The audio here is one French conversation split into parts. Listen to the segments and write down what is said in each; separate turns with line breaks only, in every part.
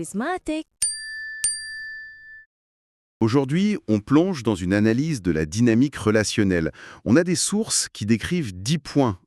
charismatic.
Aujourd'hui, on plonge dans une analyse de la dynamique relationnelle. On a des sources qui décrivent 10 points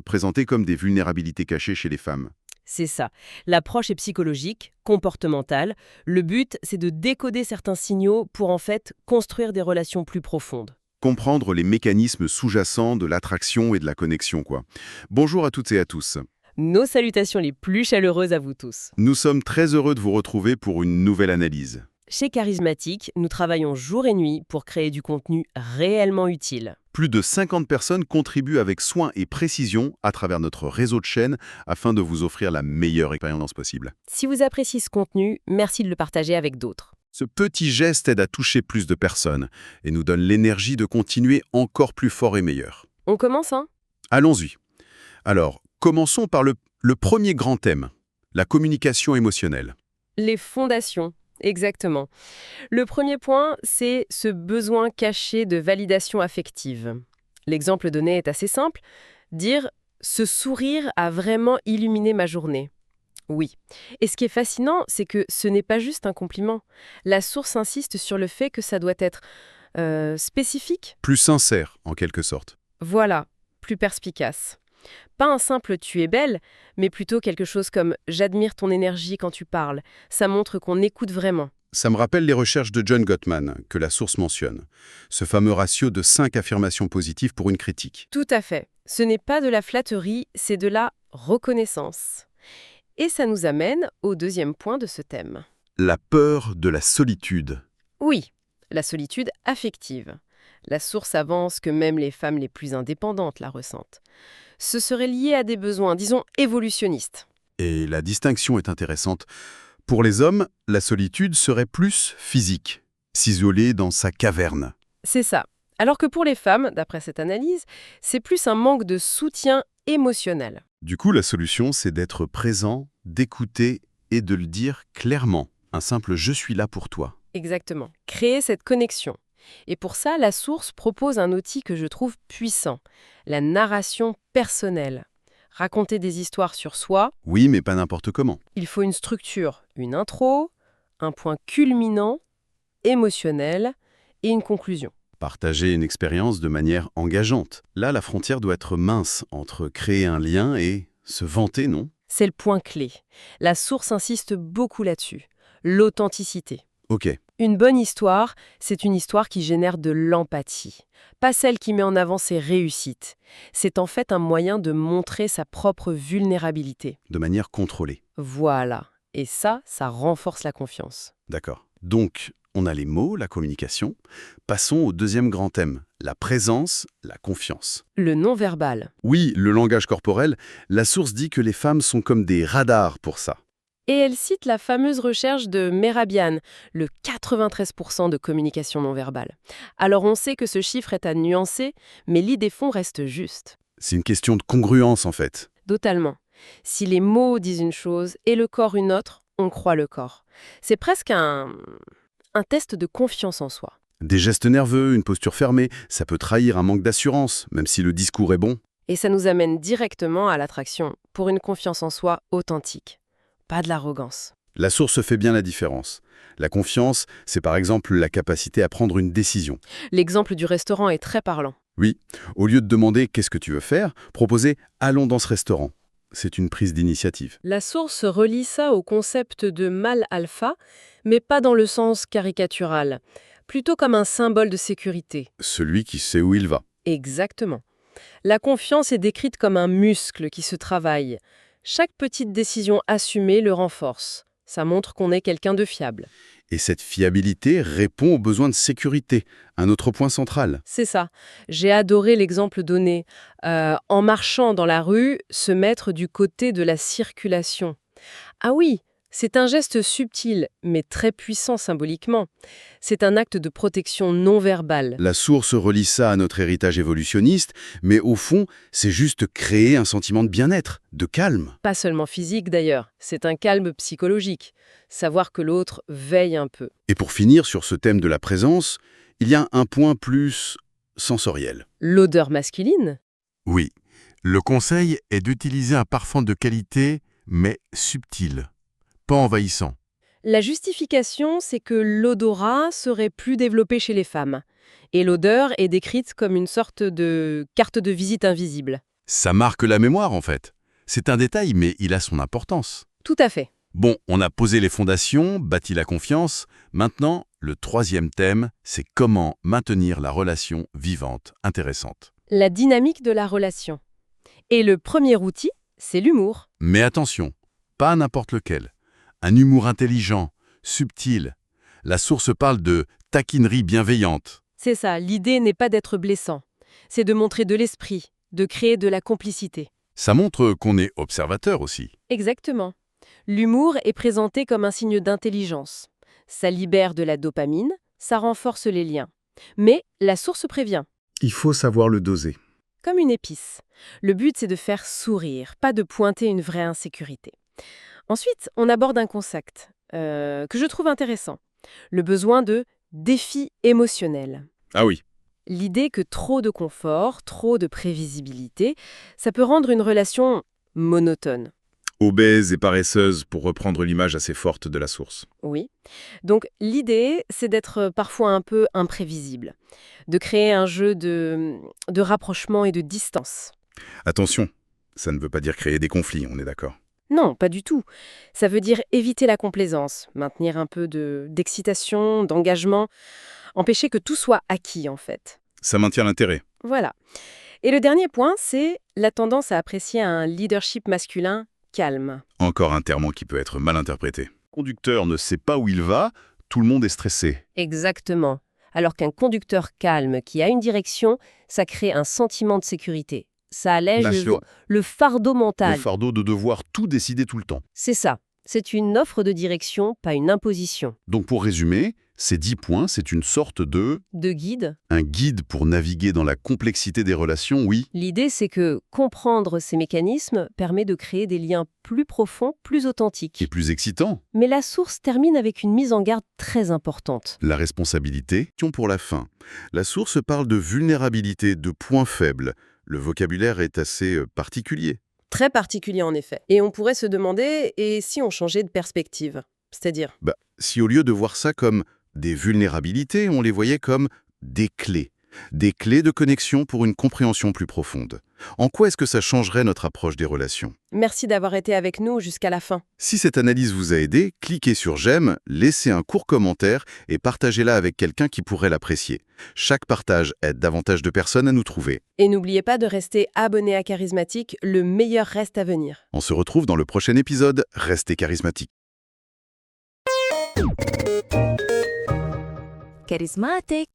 présentés comme des vulnérabilités cachées chez les femmes.
C'est ça. L'approche est psychologique, comportementale. Le but, c'est de décoder certains signaux pour en fait construire des relations plus profondes.
Comprendre les mécanismes sous-jacents de l'attraction et de la connexion, quoi. Bonjour à toutes et à tous.
Nos salutations les plus chaleureuses à vous tous.
Nous sommes très heureux de vous retrouver pour une nouvelle analyse.
Chez Charismatic, nous travaillons jour et nuit pour créer du contenu réellement utile.
Plus de 50 personnes contribuent avec soin et précision à travers notre réseau de chaînes afin de vous offrir la meilleure expérience possible.
Si vous appréciez ce contenu, merci de le partager avec d'autres.
Ce petit geste aide à toucher plus de personnes et nous donne l'énergie de continuer encore plus fort et meilleur.
On commence, hein?
Allons-y. Alors, commençons par le premier grand thème, la communication émotionnelle.
Les fondations. Exactement. Le premier point, c'est ce besoin caché de validation affective. L'exemple donné est assez simple. Dire « ce sourire a vraiment illuminé ma journée ». Oui. Et ce qui est fascinant, c'est que ce n'est pas juste un compliment. La source insiste sur le fait que ça doit être spécifique.
Plus sincère, en quelque sorte.
Voilà, plus perspicace. Pas un simple tu es belle, mais plutôt quelque chose comme j'admire ton énergie quand tu parles. Ça montre qu'on écoute vraiment.
Ça me rappelle les recherches de John Gottman, que la source mentionne. Ce fameux ratio de 5 affirmations positives pour une critique.
Tout à fait. Ce n'est pas de la flatterie, c'est de la reconnaissance. Et ça nous amène au deuxième point de ce thème.
La peur de la solitude.
Oui, la solitude affective. La source avance que même les femmes les plus indépendantes la ressentent. Ce serait lié à des besoins, disons, évolutionnistes.
Et la distinction est intéressante. Pour les hommes, la solitude serait plus physique, s'isoler dans sa caverne.
C'est ça. Alors que pour les femmes, d'après cette analyse, c'est plus un manque de soutien émotionnel.
Du coup, la solution, c'est d'être présent, d'écouter et de le dire clairement. Un simple « je suis là pour toi ».
Exactement. Créer cette connexion. Et pour ça, la source propose un outil que je trouve puissant, la narration personnelle. Raconter des histoires sur soi,
Oui, mais pas n'importe comment.
il faut une structure, une intro, un point culminant, émotionnel et une conclusion.
Partager une expérience de manière engageante. Là, la frontière doit être mince entre créer un lien et se vanter, non?
C'est le point clé. La source insiste beaucoup là-dessus. L'authenticité.
Ok.
Une bonne histoire, c'est une histoire qui génère de l'empathie. Pas celle qui met en avant ses réussites. C'est en fait un moyen de montrer sa propre vulnérabilité.
De manière contrôlée.
Voilà. Et ça renforce la confiance.
D'accord. Donc, on a les mots, la communication. Passons au deuxième grand thème, la présence, la confiance.
Le non-verbal.
Oui, le langage corporel, la source dit que les femmes sont comme des radars pour ça.
Et elle cite la fameuse recherche de Mehrabian, le 93% de communication non-verbale. Alors on sait que ce chiffre est à nuancer, mais l'idée fond reste juste.
C'est une question de congruence en fait.
Totalement. Si les mots disent une chose et le corps une autre, on croit le corps. C'est presque un test de confiance en soi.
Des gestes nerveux, une posture fermée, ça peut trahir un manque d'assurance, même si le discours est bon.
Et ça nous amène directement à l'attraction, pour une confiance en soi authentique. Pas de l'arrogance.
La source fait bien la différence. La confiance, c'est par exemple la capacité à prendre une décision.
L'exemple du restaurant est très parlant.
Oui, au lieu de demander « qu'est-ce que tu veux faire ?», proposer « allons dans ce restaurant ». C'est une prise d'initiative.
La source relie ça au concept de mâle alpha, mais pas dans le sens caricatural, plutôt comme un symbole de sécurité.
Celui qui sait où il va.
Exactement. La confiance est décrite comme un muscle qui se travaille. Chaque petite décision assumée le renforce. Ça montre qu'on est quelqu'un de fiable.
Et cette fiabilité répond aux besoins de sécurité, un autre point central.
C'est ça. J'ai adoré l'exemple donné. En marchant dans la rue, se mettre du côté de la circulation. Ah oui, c'est un geste subtil, mais très puissant symboliquement. C'est un acte de protection non verbale.
La source relie ça à notre héritage évolutionniste, mais au fond, c'est juste créer un sentiment de bien-être, de calme.
Pas seulement physique d'ailleurs, c'est un calme psychologique. Savoir que l'autre veille un peu.
Et pour finir sur ce thème de la présence, il y a un point plus sensoriel.
L'odeur masculine ?
Oui, le conseil est d'utiliser un parfum de qualité, mais subtil, pas envahissant.
La justification, c'est que l'odorat serait plus développé chez les femmes. Et l'odeur est décrite comme une sorte de carte de visite invisible.
Ça marque la mémoire, en fait. C'est un détail, mais il a son importance.
Tout à fait.
Bon, on a posé les fondations, bâti la confiance. Maintenant, le troisième thème, c'est comment maintenir la relation vivante, intéressante.
La dynamique de la relation. Et le premier outil, c'est l'humour.
Mais attention, pas n'importe lequel. Un humour intelligent, subtil. La source parle de taquinerie bienveillante.
C'est ça, l'idée n'est pas d'être blessant. C'est de montrer de l'esprit, de créer de la complicité.
Ça montre qu'on est observateur aussi.
Exactement. L'humour est présenté comme un signe d'intelligence. Ça libère de la dopamine, ça renforce les liens. Mais la source prévient,
Il faut savoir le doser.
comme une épice. Le but, c'est de faire sourire, pas de pointer une vraie insécurité. Ensuite, on aborde un concept que je trouve intéressant. Le besoin de défi émotionnel.
Ah oui.
L'idée que trop de confort, trop de prévisibilité, ça peut rendre une relation monotone.
Obèse et paresseuse, pour reprendre l'image assez forte de la source.
Oui. Donc l'idée, c'est d'être parfois un peu imprévisible, de créer un jeu de rapprochement et de distance.
Attention, ça ne veut pas dire créer des conflits, on est d'accord.
Non, pas du tout. Ça veut dire éviter la complaisance, maintenir un peu d'excitation, d'engagement, empêcher que tout soit acquis en fait.
Ça maintient l'intérêt.
Voilà. Et le dernier point, c'est la tendance à apprécier un leadership masculin calme.
Encore un terme qui peut être mal interprété. Le conducteur ne sait pas où il va, tout le monde est stressé.
Exactement. Alors qu'un conducteur calme qui a une direction, ça crée un sentiment de sécurité. Ça allège le fardeau mental.
Le fardeau de devoir tout décider tout le temps.
C'est ça. C'est une offre de direction, pas une imposition.
Donc pour résumer, ces 10 points, c'est une sorte de...
De guide.
Un guide pour naviguer dans la complexité des relations, oui.
L'idée, c'est que comprendre ces mécanismes permet de créer des liens plus profonds, plus authentiques.
Et plus excitant,
Mais la source termine avec une mise en garde très importante.
la responsabilité. Pour la fin. La source parle de vulnérabilité, de points faibles. Le vocabulaire est assez particulier.
Très particulier en effet. Et on pourrait se demander, et si on changeait de perspective? C'est-à-dire?
Si au lieu de voir ça comme des vulnérabilités, on les voyait comme des clés. Des clés de connexion pour une compréhension plus profonde. En quoi est-ce que ça changerait notre approche des relations?
Merci d'avoir été avec nous jusqu'à la fin.
Si cette analyse vous a aidé, cliquez sur j'aime, laissez un court commentaire et partagez-la avec quelqu'un qui pourrait l'apprécier. Chaque partage aide davantage de personnes à nous trouver.
Et n'oubliez pas de rester abonné à Charismatique, le meilleur reste à venir.
On se retrouve dans le prochain épisode. Restez charismatiques.
Charismatic.